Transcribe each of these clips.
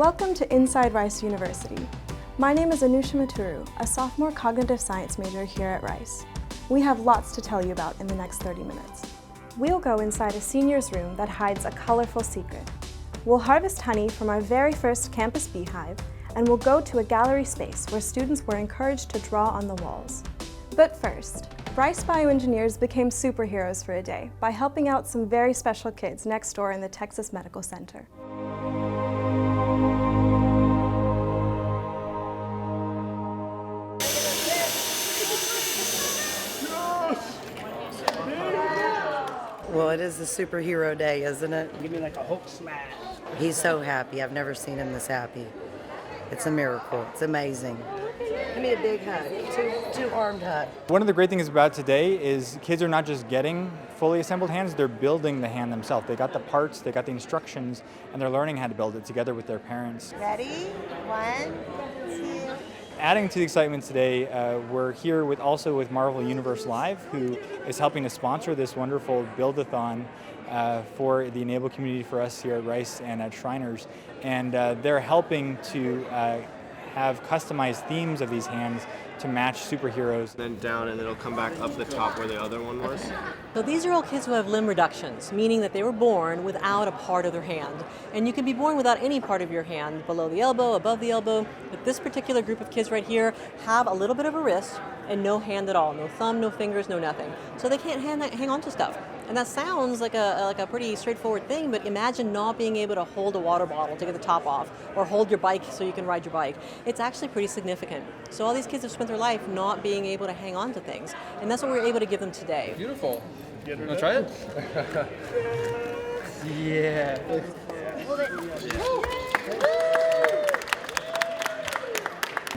Welcome to Inside Rice University. My name is Anoosha Moturu, a sophomore cognitive science major here at Rice. We have lots to tell you about in the next 30 minutes. We'll go inside a senior's room that hides a colorful secret. We'll harvest honey from our very first campus beehive, and we'll go to a gallery space where students were encouraged to draw on the walls. But first, Rice bioengineers became superheroes for a day by helping out some very special kids next door in the Texas Medical Center. Well, it is a superhero day, isn't it? Give me like a Hulk smash. He's so happy. I've never seen him this happy. It's a miracle. It's amazing. Give me a big hug, two-armed hug. One of the great things about today is kids are not just getting fully assembled hands, they're building the hand themselves. They got the parts, they got the instructions, and they're learning how to build it together with their parents. Ready? 1, 2. Adding to the excitement today, we're here also with Marvel Universe Live, who is helping to sponsor this wonderful build-a-thon for the enabled community for us here at Rice and at Shriners. And they're helping to have customized themes of these hands to match superheroes. Then down, and it'll come back up the top where the other one was. So these are all kids who have limb reductions, meaning that they were born without a part of their hand. And you can be born without any part of your hand, below the elbow, above the elbow. But this particular group of kids right here have a little bit of a wrist and no hand at all. No thumb, no fingers, no nothing. So they can't hang on to stuff. And that sounds like a pretty straightforward thing, but imagine not being able to hold a water bottle to get the top off, or hold your bike so you can ride your bike. It's actually pretty significant. So all these kids have spent their life not being able to hang on to things, and that's what we're able to give them today. Beautiful. Wanna try it? Yeah.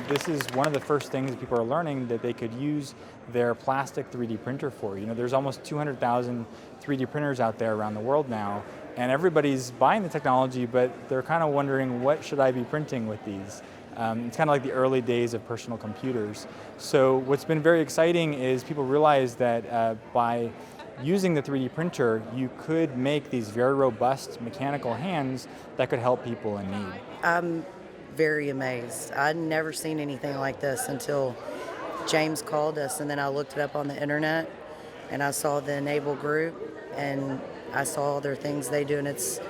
This is one of the first things that people are learning that they could use their plastic 3D printer for. You know, there's almost 200,000 3D printers out there around the world now, and everybody's buying the technology, but they're kind of wondering, what should I be printing with these? It's kind of like the early days of personal computers. So what's been very exciting is people realize that by using the 3D printer, you could make these very robust mechanical hands that could help people in need. I'm very amazed. I'd never seen anything like this until James called us, and then I looked it up on the internet, and I saw the Enable group, and I saw all their things they do, and it's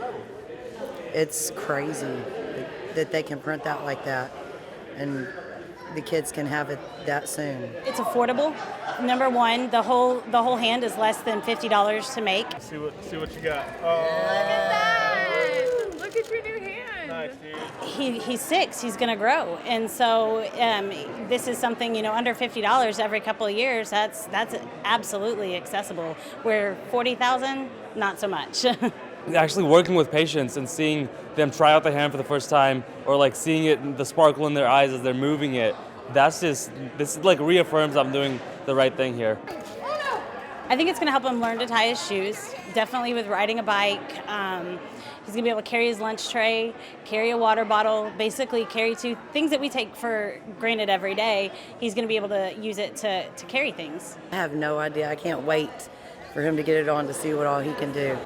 crazy that they can print that like that, and the kids can have it that soon. It's affordable. Number one, the whole hand is less than $50 to make. See what you got. Look at that! Look at your new hand. Nice, dude. He's 6. He's going to grow, and so this is something, under $50 every couple of years. That's absolutely accessible. Where $40,000, not so much. Actually working with patients and seeing them try out the hand for the first time, or like seeing it, the sparkle in their eyes as they're moving it, this like reaffirms I'm doing the right thing here. I think it's going to help him learn to tie his shoes, definitely with riding a bike. He's going to be able to carry his lunch tray, carry a water bottle, basically carry 2 things that we take for granted every day. He's going to be able to use it to carry things. I have no idea. I can't wait for him to get it on to see what all he can do.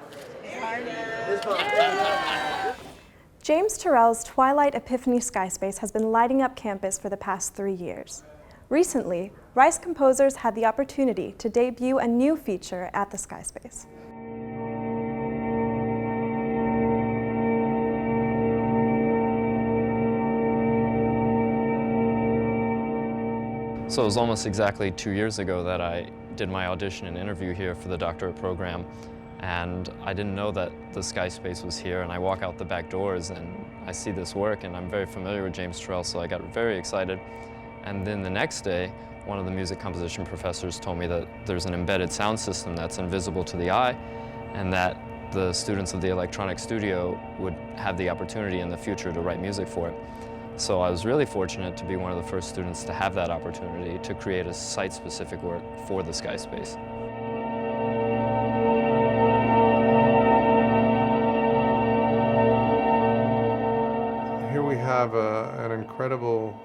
James Turrell's Twilight Epiphany Skyspace has been lighting up campus for the past 3 years. Recently, Rice composers had the opportunity to debut a new feature at the Skyspace. So it was almost exactly 2 years ago that I did my audition and interview here for the doctorate program, and I didn't know that the Skyspace was here, and I walk out the back doors and I see this work, and I'm very familiar with James Turrell, so I got very excited. And then the next day, one of the music composition professors told me that there's an embedded sound system that's invisible to the eye, and that the students of the electronic studio would have the opportunity in the future to write music for it. So I was really fortunate to be one of the first students to have that opportunity to create a site-specific work for the Skyspace. Here we have an incredible,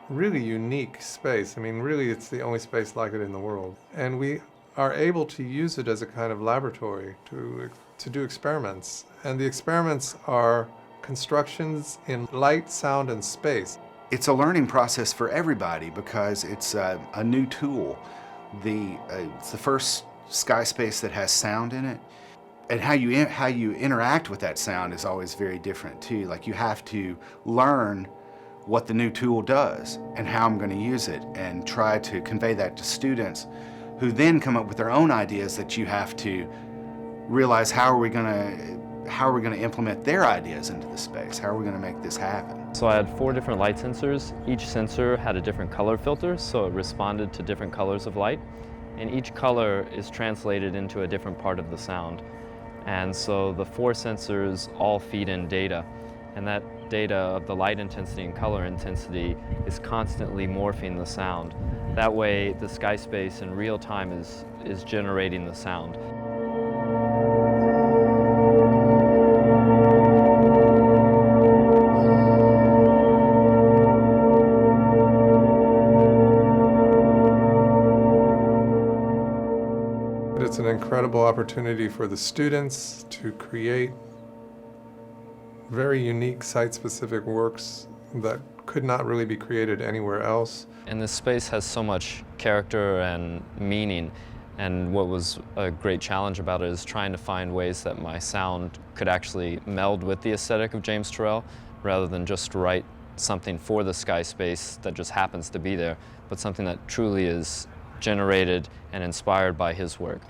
really unique space. I mean, really, it's the only space like it in the world. And we are able to use it as a kind of laboratory to do experiments. And the experiments are constructions in light, sound, and space. It's a learning process for everybody because it's a new tool. It's the first sky space that has sound in it. And how you interact with that sound is always very different too. Like you have to learn what the new tool does and how I'm going to use it and try to convey that to students who then come up with their own ideas that you have to realize how are we going to implement their ideas into the space? How are we going to make this happen? So I had 4 different light sensors. Each sensor had a different color filter, so it responded to different colors of light. And each color is translated into a different part of the sound. And so the 4 sensors all feed in data. And that data of the light intensity and color intensity is constantly morphing the sound. That way, the sky space in real time is generating the sound. It's an incredible opportunity for the students to create very unique site-specific works that could not really be created anywhere else. And this space has so much character and meaning, and what was a great challenge about it is trying to find ways that my sound could actually meld with the aesthetic of James Turrell, rather than just write something for the sky space that just happens to be there, but something that truly is generated and inspired by his work.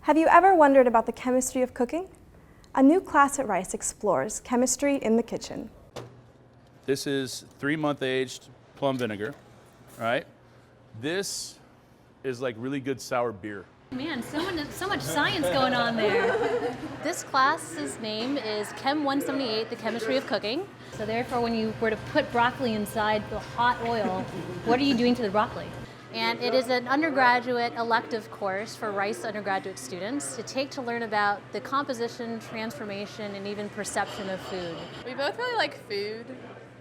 Have you ever wondered about the chemistry of cooking? A new class at Rice explores chemistry in the kitchen. This is 3-month aged plum vinegar, right? This is like really good sour beer. Man, so much science going on there. This class's name is Chem 178, the chemistry of cooking. So therefore, when you were to put broccoli inside the hot oil, what are you doing to the broccoli? And it is an undergraduate elective course for Rice undergraduate students to take to learn about the composition, transformation, and even perception of food. We both really like food.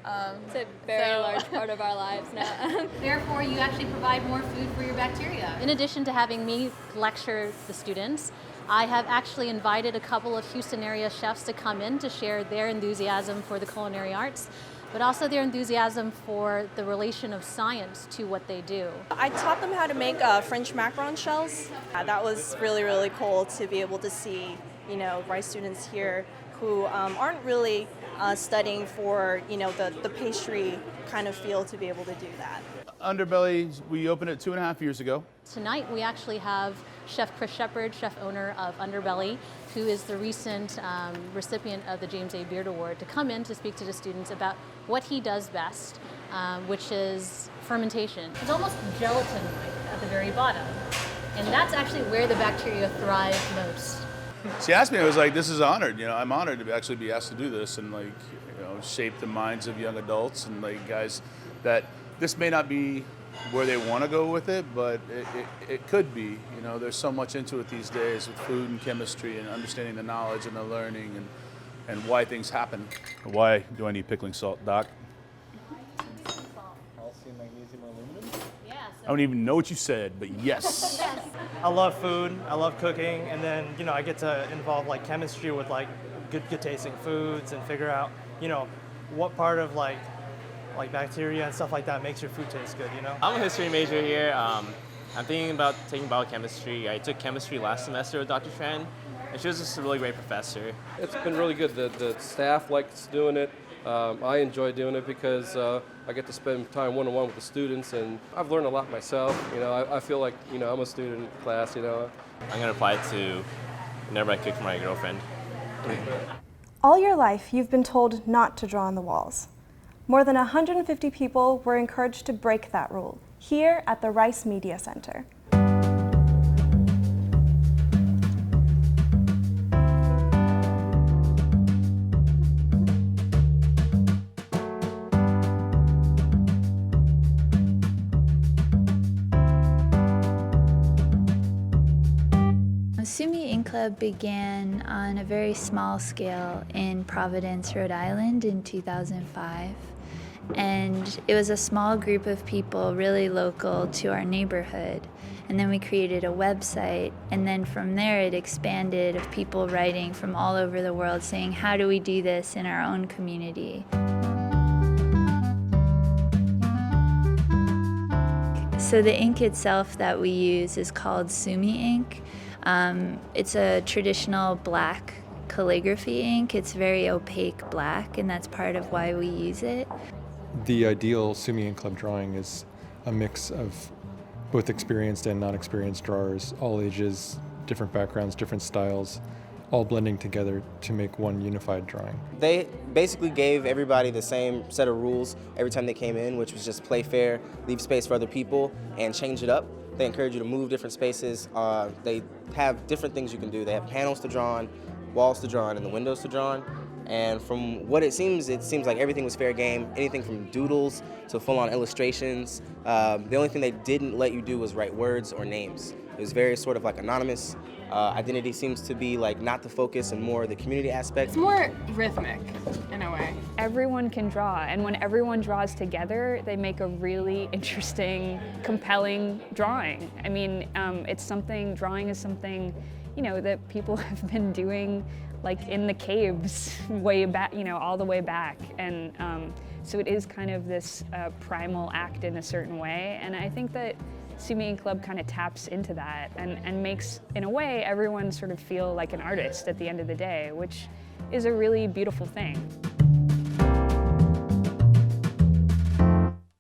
It's a very large part of our lives now. Therefore, you actually provide more food for your bacteria. In addition to having me lecture the students, I have actually invited a couple of Houston area chefs to come in to share their enthusiasm for the culinary arts, but also their enthusiasm for the relation of science to what they do. I taught them how to make French macaron shells. That was really, really cool to be able to see, Rice students here who aren't really studying for, the pastry kind of field to be able to do that. Underbelly, we opened it 2.5 years ago. Tonight we actually have Chef Chris Shepard, chef owner of Underbelly, who is the recent recipient of the James A. Beard Award, to come in to speak to the students about what he does best, which is fermentation. It's almost gelatin-like at the very bottom, and that's actually where the bacteria thrive most. She asked me, I was like, this is honored. I'm honored to actually be asked to do this and shape the minds of young adults and guys that this may not be where they want to go with it, but it could be. There's so much into it these days with food and chemistry and understanding the knowledge and the learning and why things happen. Why do I need pickling salt, Doc? Calcium, magnesium, aluminum? I don't even know what you said, but yes. I love food, I love cooking, and then, I get to involve chemistry with good tasting foods and figure out, what part of bacteria and stuff like that makes your food taste good, I'm a history major here. I'm thinking about taking biochemistry. I took chemistry last semester with Dr. Tran, and she was just a really great professor. It's been really good. The staff likes doing it. I enjoy doing it because I get to spend time one-on-one with the students, and I've learned a lot myself. I feel like, I'm a student in class, I'm going to apply it to whenever I cook for my girlfriend. All your life, you've been told not to draw on the walls. More than 150 people were encouraged to break that rule here at the Rice Media Center. SUMI Ink Club began on a very small scale in Providence, Rhode Island in 2005. And it was a small group of people, really local to our neighborhood. And then we created a website, and then from there it expanded of people writing from all over the world saying, how do we do this in our own community? So the ink itself that we use is called SUMI ink. It's a traditional black calligraphy ink. It's very opaque black, and that's part of why we use it. The ideal SUMI ink club drawing is a mix of both experienced and non-experienced drawers, all ages, different backgrounds, different styles, all blending together to make one unified drawing. They basically gave everybody the same set of rules every time they came in, which was just play fair, leave space for other people, and change it up. They encourage you to move different spaces. They have different things you can do. They have panels to draw on, walls to draw on, and the windows to draw on. And from what it seems like everything was fair game, anything from doodles to full-on illustrations. The only thing they didn't let you do was write words or names. It was very sort of like anonymous. Identity seems to be like not the focus and more the community aspect. It's more rhythmic in a way. Everyone can draw, and when everyone draws together, they make a really interesting, compelling drawing. I mean, drawing is something, you know, that people have been doing like in the caves way back, you know, all the way back. And so it is kind of this primal act in a certain way. And I think that SUMI Ink Club kind of taps into that and makes, in a way, everyone sort of feel like an artist at the end of the day, which is a really beautiful thing.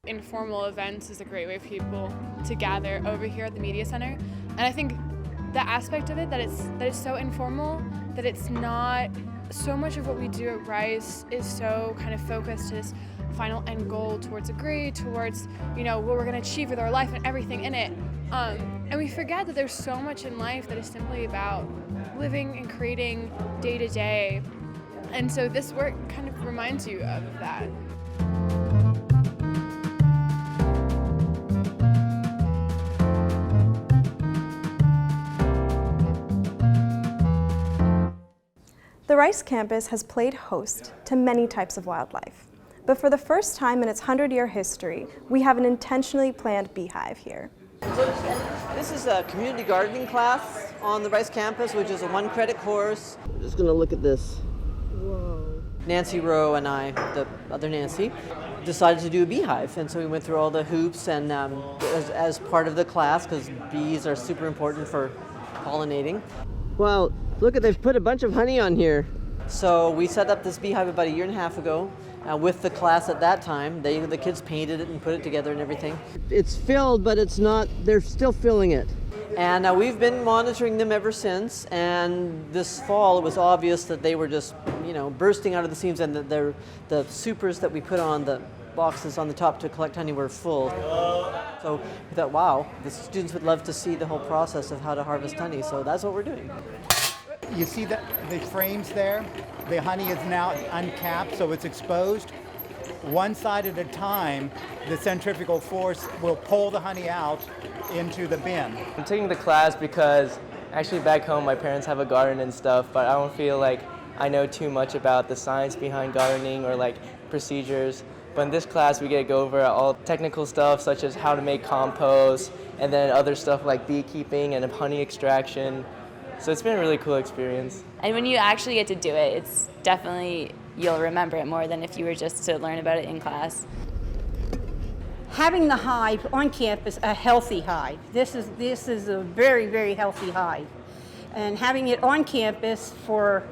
Informal events is a great way for people to gather over here at the Media Center. And I think the aspect of it, that it's so informal, that it's not so much of what we do at Rice is so kind of focused to this final end goal towards a grade, towards, you know, what we're going to achieve with our life and everything in it. And we forget that there's so much in life that is simply about living and creating day to day. And so this work kind of reminds you of that. The Rice campus has played host to many types of wildlife. But for the first time in its 100-year history, we have an intentionally planned beehive here. This is a community gardening class on the Rice campus, which is a 1-credit course. We're just going to look at this. Whoa. Nancy Rowe and I, the other Nancy, decided to do a beehive. And so we went through all the hoops and as part of the class, because bees are super important for pollinating. Well, look at, they've put a bunch of honey on here. So we set up this beehive about 1.5 years ago with the class at that time. The kids painted it and put it together and everything. It's filled, but it's not, they're still filling it. And we've been monitoring them ever since. And this fall, it was obvious that they were just, you know, bursting out of the seams, and the supers that we put on the boxes on the top to collect honey were full. So we thought, wow, the students would love to see the whole process of how to harvest honey, so that's what we're doing. You see the frames there? The honey is now uncapped, so it's exposed. One side at a time, the centrifugal force will pull the honey out into the bin. I'm taking the class because actually back home my parents have a garden and stuff, but I don't feel like I know too much about the science behind gardening or like procedures. But in this class, we get to go over all technical stuff, such as how to make compost, and then other stuff like beekeeping and honey extraction. So it's been a really cool experience. And when you actually get to do it, it's definitely, you'll remember it more than if you were just to learn about it in class. Having the hive on campus, a healthy hive. This is a very, very healthy hive. And having it on campus for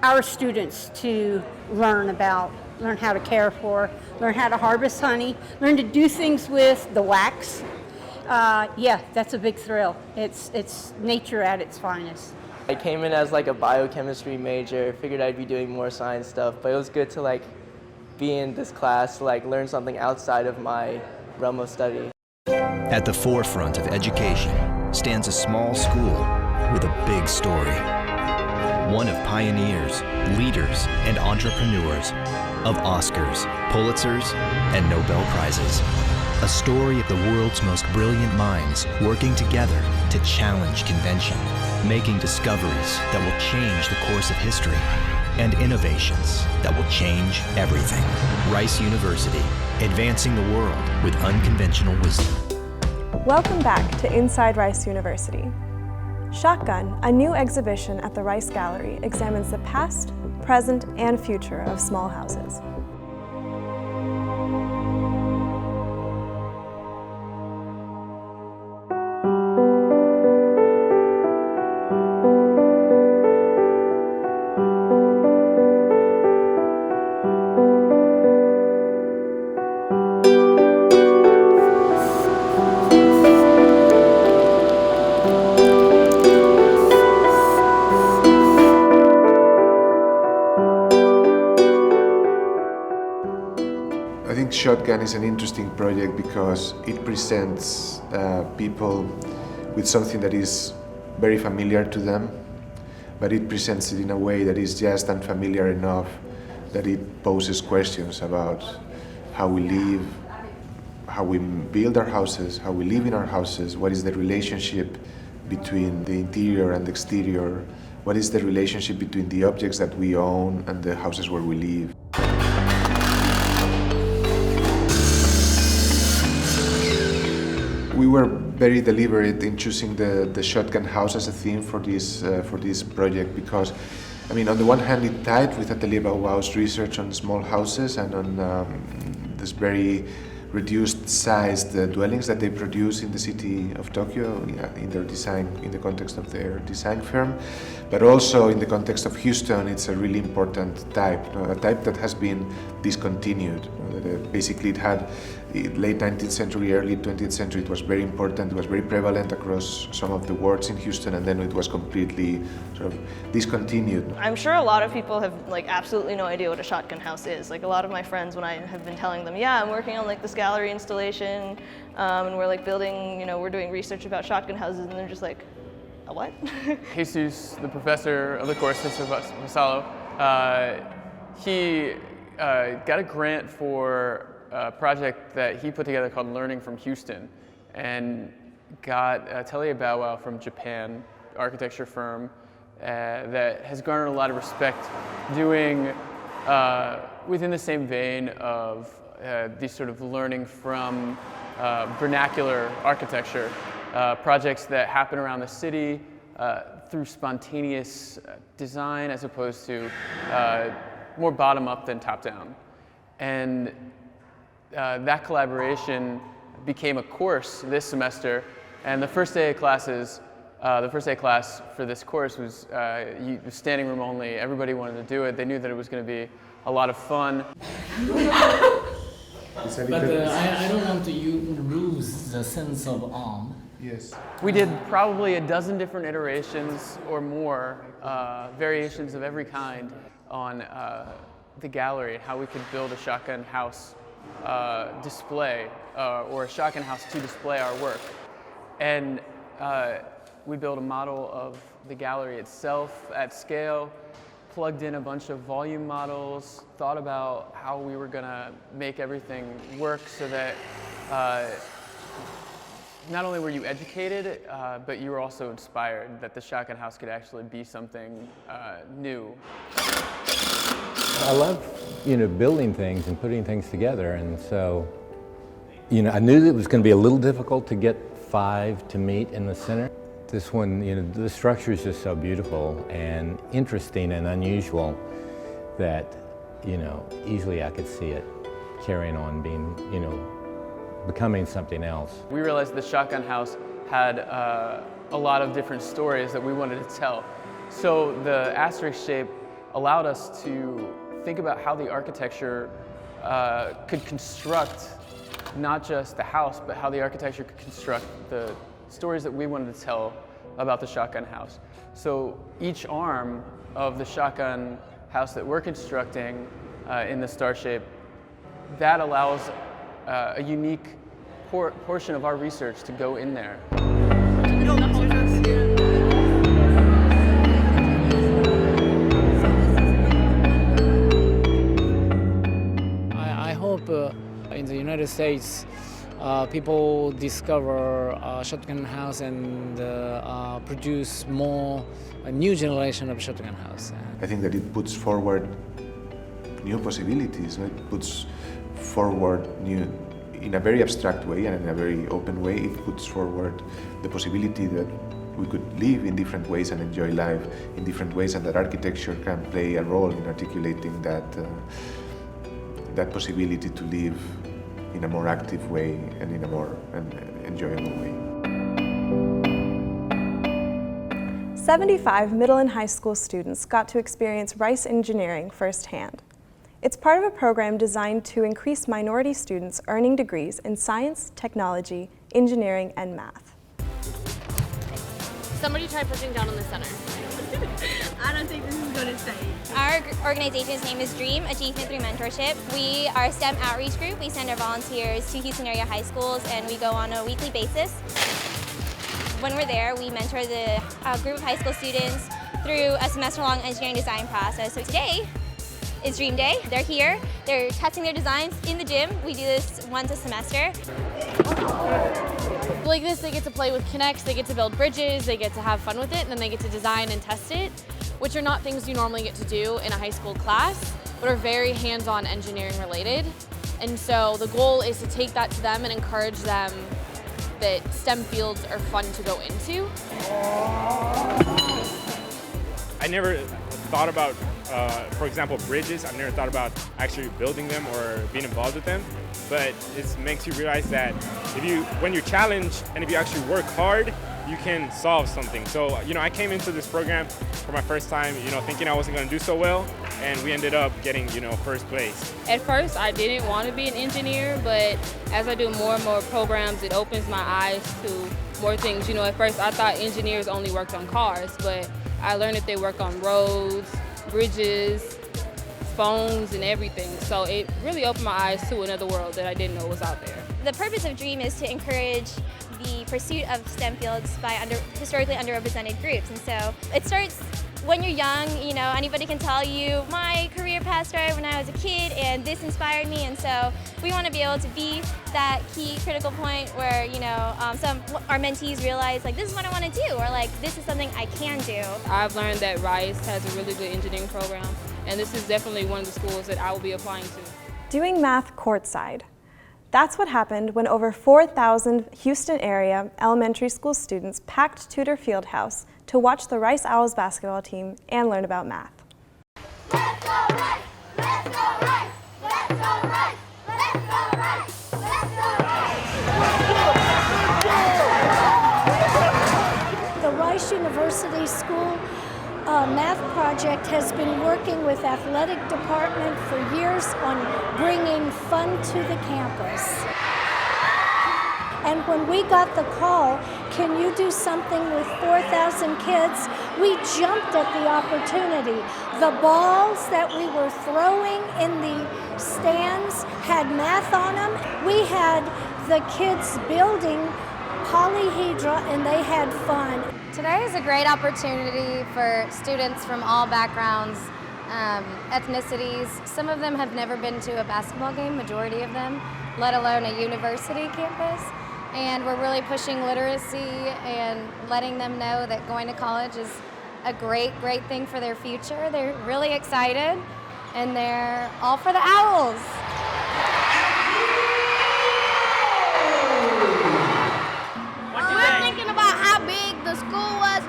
our students to learn how to care for, learn how to harvest honey, learn to do things with the wax. Yeah, that's a big thrill. It's nature at its finest. I came in as like a biochemistry major, figured I'd be doing more science stuff, but it was good to like be in this class to like learn something outside of my realm of study. At the forefront of education stands a small school with a big story. One of pioneers, leaders, and entrepreneurs, of Oscars, Pulitzers, and Nobel Prizes. A story of the world's most brilliant minds working together to challenge convention, making discoveries that will change the course of history. and innovations that will change everything. Rice University, advancing the world with unconventional wisdom. Welcome back to Inside Rice University. Shotgun, a new exhibition at the Rice Gallery, examines the past, present, and future of small houses. Shotgun is an interesting project because it presents people with something that is very familiar to them, but it presents it in a way that is just unfamiliar enough that it poses questions about how we live, how we build our houses, how we live in our houses, what is the relationship between the interior and the exterior, what is the relationship between the objects that we own and the houses where we live. We were very deliberate in choosing the shotgun house as a theme for this project because, I mean, on the one hand, it tied with Atelier Bauhaus research on small houses and on this very reduced-sized dwellings that they produce in the city of Tokyo in their design, in the context of their design firm, but also in the context of Houston. It's a really important type, a type that has been discontinued. Basically, it had late 19th century, early 20th century. It was very important. It was very prevalent across some of the wards in Houston, and then it was completely sort of discontinued. I'm sure a lot of people have absolutely no idea what a shotgun house is. A lot of my friends, when I have been telling them, yeah, I'm working on this gallery installation, and we're building, we're doing research about shotgun houses, and they're just like, a what? Jesus, the professor of the course, Mr. Vassallo, he got a grant for a project that he put together called Learning from Houston, and got Atelier Bauhaus from Japan, architecture firm, that has garnered a lot of respect, doing within the same vein of these sort of learning from vernacular architecture, projects that happen around the city through spontaneous design as opposed to more bottom-up than top-down. And that collaboration became a course this semester, and the first day of classes, the first day of class for this course was standing room only. Everybody wanted to do it. They knew that it was going to be a lot of fun. But I don't want you to lose the sense of awe. Yes. We did probably a dozen different iterations or more, variations of every kind on the gallery, how we could build a shotgun house display, or a shotgun house to display our work. And we built a model of the gallery itself at scale, plugged in a bunch of volume models, thought about how we were going to make everything work so that not only were you educated, but you were also inspired that the shotgun house could actually be something new. I love, building things and putting things together, and so, I knew that it was going to be a little difficult to get 5 to meet in the center. This one, the structure is just so beautiful and interesting and unusual that, easily I could see it carrying on being, becoming something else. We realized the shotgun house had a lot of different stories that we wanted to tell. So the asterisk shape allowed us to think about how the architecture could construct not just the house, but how the architecture could construct the stories that we wanted to tell about the shotgun house. So each arm of the shotgun house that we're constructing in the star shape, that allows a unique portion of our research to go in there. I hope in the United States people discover shotgun house and produce more a new generation of shotgun house. I think that it puts forward new possibilities. It puts forward new, in a very abstract way and in a very open way, it puts forward the possibility that we could live in different ways and enjoy life in different ways, and that architecture can play a role in articulating that, that possibility to live in a more active way and in a more enjoyable way. 75 middle and high school students got to experience Rice engineering firsthand. It's part of a program designed to increase minority students earning degrees in science, technology, engineering, and math. Somebody try pushing down on the center. I don't think this is going to stay. Our organization's name is DREAM, Achievement Through Mentorship. We are a STEM outreach group. We send our volunteers to Houston area high schools, and we go on a weekly basis. When we're there, we mentor the group of high school students through a semester-long engineering design process. So today is Dream Day. They're here. They're testing their designs in the gym. We do this once a semester. Like this, they get to play with Kinects, they get to build bridges, they get to have fun with it, and then they get to design and test it, which are not things you normally get to do in a high school class, but are very hands-on engineering related. And so the goal is to take that to them and encourage them that STEM fields are fun to go into. I never thought about, for example, bridges. I've never thought about actually building them or being involved with them. But it makes you realize that when you're challenged and if you actually work hard, you can solve something. So, I came into this program for my first time, thinking I wasn't going to do so well, and we ended up getting, first place. At first, I didn't want to be an engineer, but as I do more and more programs, it opens my eyes to more things. At first, I thought engineers only worked on cars, but I learned that they work on roads, bridges, phones, and everything. So it really opened my eyes to another world that I didn't know was out there. The purpose of DREAM is to encourage the pursuit of STEM fields by historically underrepresented groups. And so it starts when you're young. Anybody can tell you, my career path started when I was a kid and this inspired me. And so we want to be able to be that key critical point where, some our mentees realize, like, this is what I want to do, or like, this is something I can do. I've learned that Rice has a really good engineering program, and this is definitely one of the schools that I will be applying to. Doing math courtside. That's what happened when over 4,000 Houston area elementary school students packed Tudor Fieldhouse to watch the Rice Owls basketball team and learn about math. Let's go Rice! Let's go Rice! Let's go Rice! Let's go Rice! Let's go Rice! The Rice University School math project has been working with athletic department for years on bringing fun to the campus. And when we got the call, can you do something with 4,000 kids? We jumped at the opportunity. The balls that we were throwing in the stands had math on them. We had the kids building polyhedra and they had fun. Today is a great opportunity for students from all backgrounds, ethnicities. Some of them have never been to a basketball game, majority of them, let alone a university campus. And we're really pushing literacy and letting them know that going to college is a great, great thing for their future. They're really excited, and they're all for the Owls. We're thinking about how big the school was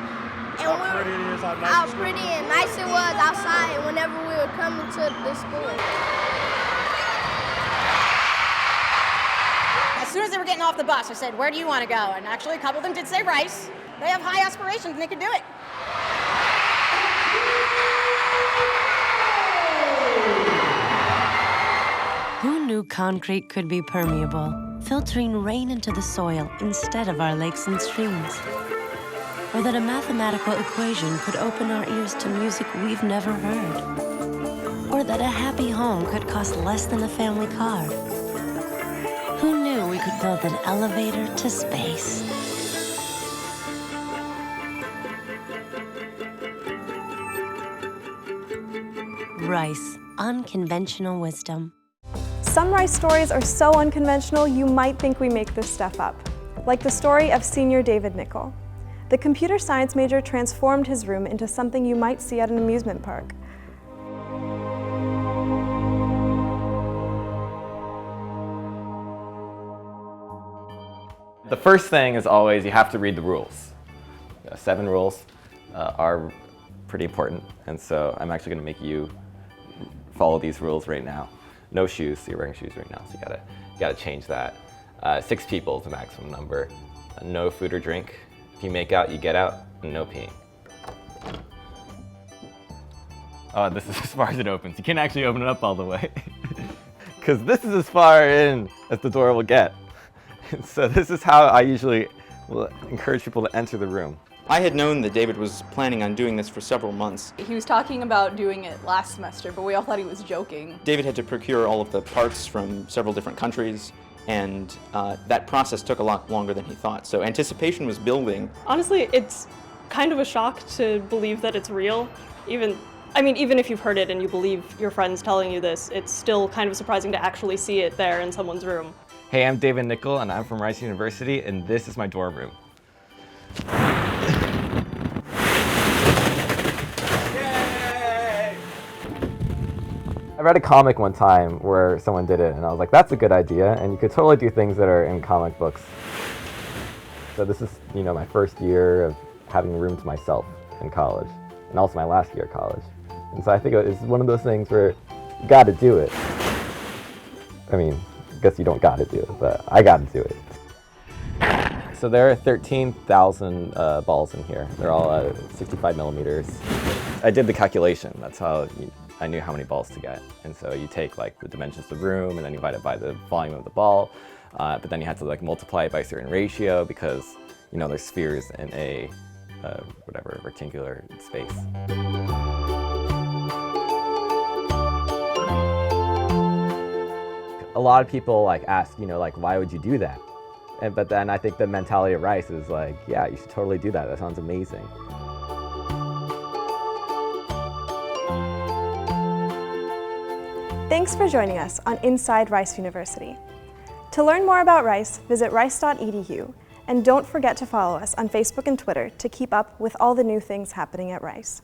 and how pretty and nice it was outside and whenever we were coming to the school. As soon as they were getting off the bus, I said, where do you want to go? And actually, a couple of them did say Rice. They have high aspirations and they can do it. Who knew concrete could be permeable, filtering rain into the soil instead of our lakes and streams? Or that a mathematical equation could open our ears to music we've never heard? Or that a happy home could cost less than a family car? Who knew we could build an elevator to space? Rice, unconventional wisdom. Some Rice stories are so unconventional you might think we make this stuff up, like the story of senior David Nickel. The computer science major transformed his room into something you might see at an amusement park. The first thing is always you have to read the rules. 7 rules are pretty important, and so I'm actually going to make you follow these rules right now. No shoes, so you're wearing shoes right now, so you gotta change that. 6 people is the maximum number. No food or drink. If you make out, you get out, and no peeing. Oh, this is as far as it opens. You can't actually open it up all the way, because this is as far in as the door will get. And so this is how I usually will encourage people to enter the room. I had known that David was planning on doing this for several months. He was talking about doing it last semester, but we all thought he was joking. David had to procure all of the parts from several different countries, and that process took a lot longer than he thought. So anticipation was building. Honestly, it's kind of a shock to believe that it's real. Even if you've heard it and you believe your friends telling you this, it's still kind of surprising to actually see it there in someone's room. Hey, I'm David Nickel, and I'm from Rice University, and this is my dorm room. I read a comic one time where someone did it, and I was like, that's a good idea, and you could totally do things that are in comic books. So this is, my first year of having a room to myself in college, and also my last year of college. And so I think it's one of those things where you gotta do it. I guess you don't gotta do it, but I gotta do it. So there are 13,000 balls in here. They're all 65 millimeters. I did the calculation. That's how I knew how many balls to get. And so you take the dimensions of the room and then you divide it by the volume of the ball. But then you have to multiply it by a certain ratio because, there's spheres in a rectangular space. A lot of people ask, why would you do that? But then I think the mentality of Rice is yeah, you should totally do that. That sounds amazing. Thanks for joining us on Inside Rice University. To learn more about Rice, visit rice.edu, and don't forget to follow us on Facebook and Twitter to keep up with all the new things happening at Rice.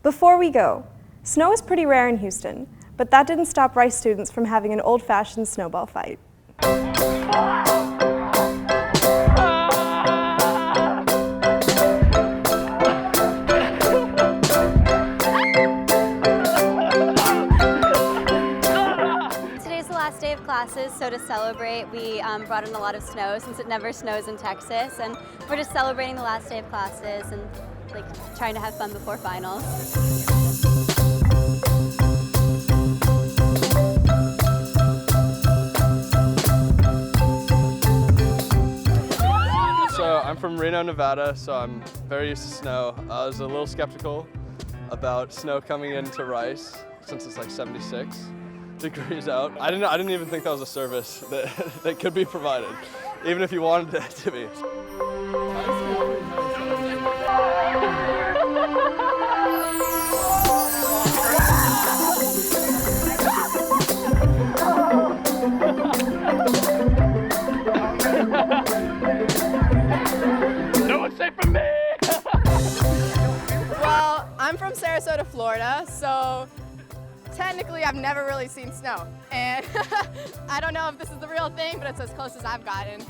Before we go, snow is pretty rare in Houston, but that didn't stop Rice students from having an old-fashioned snowball fight. Day of classes, so to celebrate, we brought in a lot of snow since it never snows in Texas, and we're just celebrating the last day of classes and trying to have fun before finals. So I'm from Reno, Nevada, so I'm very used to snow. I was a little skeptical about snow coming into Rice since it's 76 degrees out. I didn't even think that was a service that could be provided, even if you wanted it to be. No one's safe from me! Well, I'm from Sarasota, Florida, so technically, I've never really seen snow, and I don't know if this is the real thing, but it's as close as I've gotten.